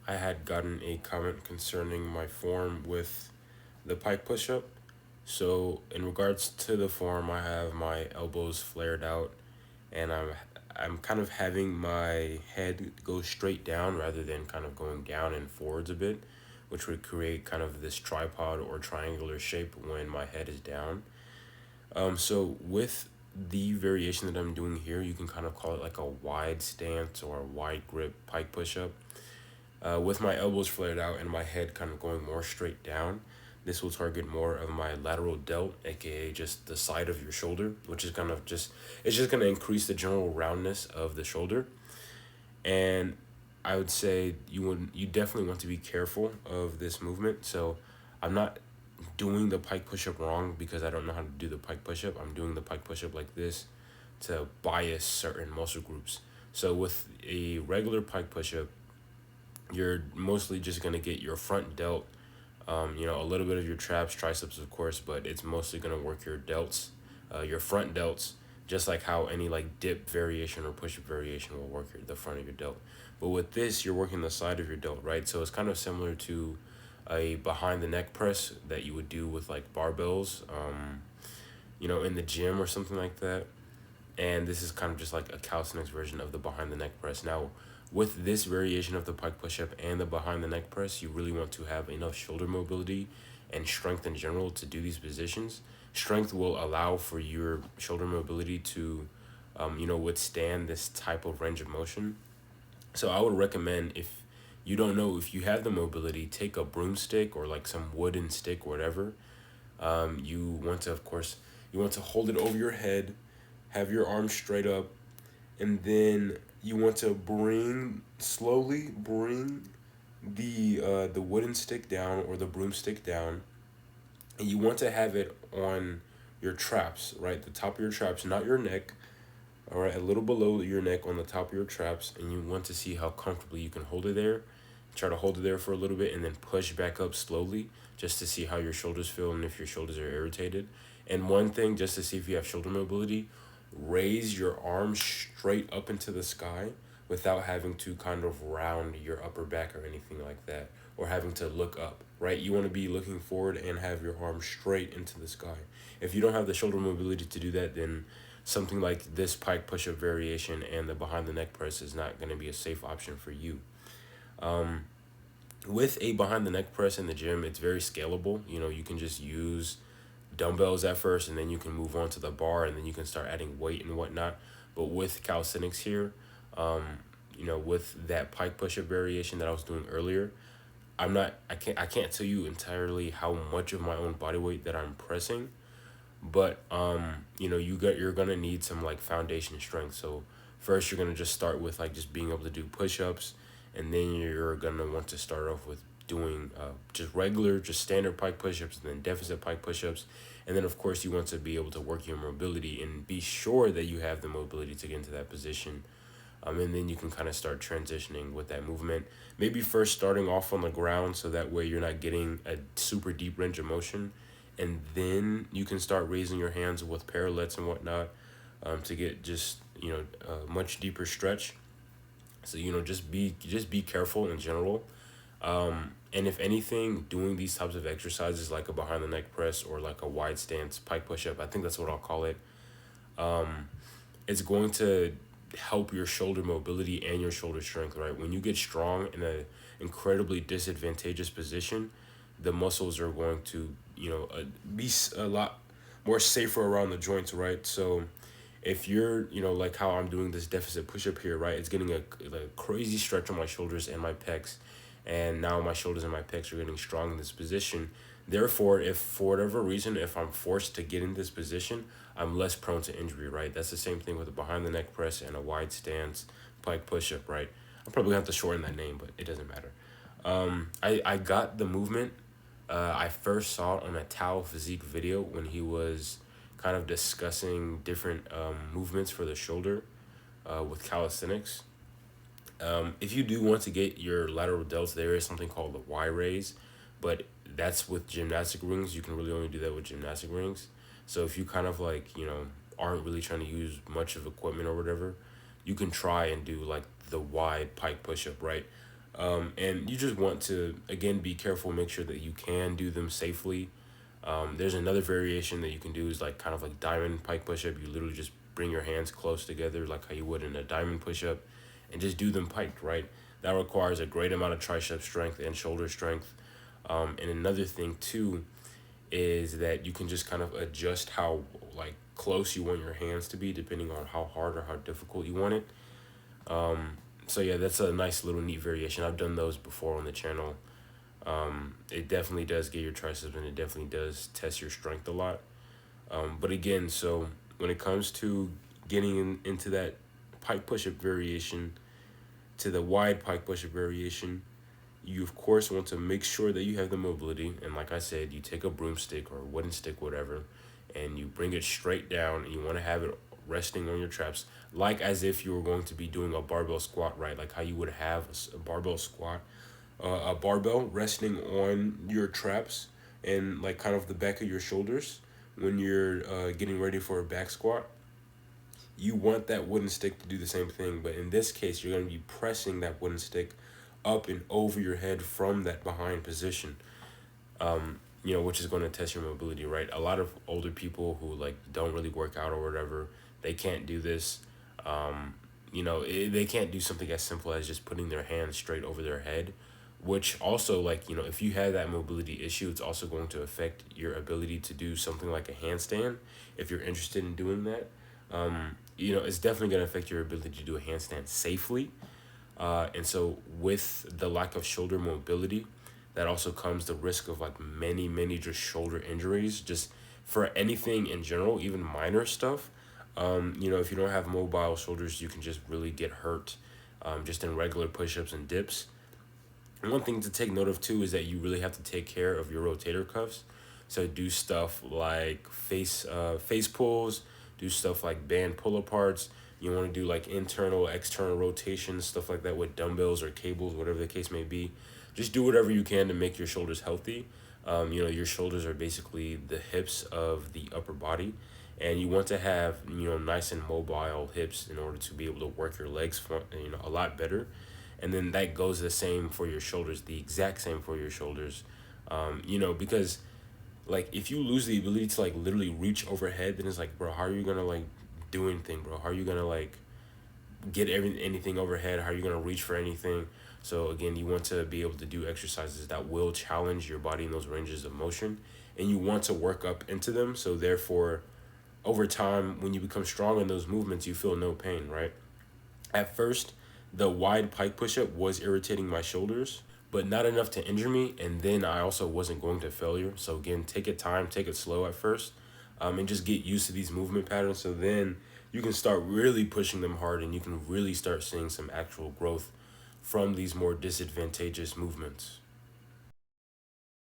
I had gotten a comment concerning my form with the pike push-up. So in regards to the form, I have my elbows flared out, and I'm kind of having my head go straight down rather than kind of going down and forwards a bit, which would create kind of this tripod or triangular shape when my head is down. So with the variation that I'm doing here, you can kind of call it like a wide stance or a wide grip pike push-up. With my elbows flared out and my head kind of going more straight down, this will target more of my lateral delt, aka just the side of your shoulder, which is kind of just, it's just going to increase the general roundness of the shoulder. And I would say you definitely want to be careful of this movement. So I'm not doing the pike push-up wrong because I don't know how to do the pike push-up. I'm doing the pike push-up like this to bias certain muscle groups. So with a regular pike push-up, you're mostly just gonna get your front delt, a little bit of your traps, triceps, of course, but it's mostly gonna work your delts, your front delts, just like how any like dip variation or push-up variation will work the front of your delt. But with this, you're working the side of your delt, right? So it's kind of similar to a behind the neck press that you would do with like barbells, in the gym or something like that. And this is kind of just like a calisthenics version of the behind the neck press. Now, with this variation of the pike push-up and the behind the neck press, you really want to have enough shoulder mobility and strength in general to do these positions. Strength will allow for your shoulder mobility to, withstand this type of range of motion. So I would recommend, if you don't know if you have the mobility, take a broomstick or like some wooden stick or whatever. You want to, of course, you want to hold it over your head, have your arms straight up, and then you want to slowly bring the wooden stick down or the broomstick down, and you want to have it on your traps, right? The top of your traps, not your neck. All right, a little below your neck on the top of your traps, and you want to see how comfortably you can hold it there. Try to hold it there for a little bit and then push back up slowly just to see how your shoulders feel and if your shoulders are irritated. And one thing, just to see if you have shoulder mobility, raise your arms straight up into the sky without having to kind of round your upper back or anything like that, or having to look up, right? You want to be looking forward and have your arms straight into the sky. If you don't have the shoulder mobility to do that, then something like this pike push-up variation and the behind the neck press is not going to be a safe option for you. With a behind the neck press in the gym, it's very scalable. You can just use dumbbells at first, and then you can move on to the bar, and then you can start adding weight and whatnot. But with calisthenics here, with that pike push-up variation that I was doing earlier, I can't tell you entirely how much of my own body weight that I'm pressing, but you're gonna need some like foundation strength. So first you're gonna just start with like just being able to do push-ups, and then you're gonna want to start off with doing just standard pike push-ups, and then deficit pike push-ups, and then of course you want to be able to work your mobility and be sure that you have the mobility to get into that position. And then you can kind of start transitioning with that movement. Maybe first starting off on the ground so that way you're not getting a super deep range of motion. And then you can start raising your hands with parallettes and whatnot, to get just, a much deeper stretch. So, just be careful in general. And if anything, doing these types of exercises like a behind the neck press or like a wide stance pike push up, I think that's what I'll call it. It's going to help your shoulder mobility and your shoulder strength, right? When you get strong in a incredibly disadvantageous position, the muscles are going to, be a lot more safer around the joints, right? So if you're, like how I'm doing this deficit push up here, right? It's getting a crazy stretch on my shoulders and my pecs. And now my shoulders and my pecs are getting strong in this position. Therefore, if for whatever reason, if I'm forced to get in this position, I'm less prone to injury, right? That's the same thing with a behind the neck press and a wide stance pike push up, right? I'm probably gonna have to shorten that name, but it doesn't matter. I got the movement. I first saw it on a Tao Physique video when he was kind of discussing different movements for the shoulder with calisthenics. If you do want to get your lateral delts, there is something called the Y raise, but that's with gymnastic rings. You can really only do that with gymnastic rings. So if you kind of like, aren't really trying to use much of equipment or whatever, you can try and do like the wide pike push up, right? And you just want to, again, be careful, make sure that you can do them safely. There's another variation that you can do is like kind of like diamond pike push-up. You literally just bring your hands close together like how you would in a diamond push-up and just do them piked, right? That requires a great amount of tricep strength and shoulder strength. And another thing too is that you can just kind of adjust how like close you want your hands to be depending on how hard or how difficult you want it. So yeah, that's a nice little neat variation. I've done those before on the channel. It definitely does get your triceps and it definitely does test your strength a lot. But again, so when it comes to getting into that pike push-up variation, to the wide pike push-up variation, you of course want to make sure that you have the mobility. And like I said, you take a broomstick or a wooden stick, whatever, and you bring it straight down and you want to have it resting on your traps, like as if you were going to be doing a barbell squat, right? Like how you would have a barbell squat, a barbell resting on your traps and like kind of the back of your shoulders when you're getting ready for a back squat. You want that wooden stick to do the same thing, but in this case, you're going to be pressing that wooden stick up and over your head from that behind position. Which is going to test your mobility, right? A lot of older people who like don't really work out or whatever, they can't do this. They can't do something as simple as just putting their hands straight over their head, which also, like, if you have that mobility issue, it's also going to affect your ability to do something like a handstand if you're interested in doing that. It's definitely going to affect your ability to do a handstand safely. And so with the lack of shoulder mobility, that also comes the risk of like many just shoulder injuries, just for anything in general, even minor stuff. If you don't have mobile shoulders, you can just really get hurt, just in regular push-ups and dips. And one thing to take note of too is that you really have to take care of your rotator cuffs. So do stuff like face pulls, do stuff like band pull aparts. You want to do like internal, external rotations, stuff like that with dumbbells or cables, whatever the case may be. Just do whatever you can to make your shoulders healthy. Your shoulders are basically the hips of the upper body, and you want to have nice and mobile hips in order to be able to work your legs for, a lot better. And then that goes the same for your shoulders, the exact same for your shoulders. Because like if you lose the ability to like literally reach overhead, then it's like, bro, how are you gonna like do anything, bro? How are you gonna like get anything overhead? How are you gonna reach for anything? So again, you want to be able to do exercises that will challenge your body in those ranges of motion, and you want to work up into them. So therefore, over time, when you become strong in those movements, you feel no pain, right? At first, the wide pike push-up was irritating my shoulders, but not enough to injure me. And then I also wasn't going to failure. So again, take it time, take it slow at first, and just get used to these movement patterns. So then you can start really pushing them hard and you can really start seeing some actual growth from these more disadvantageous movements.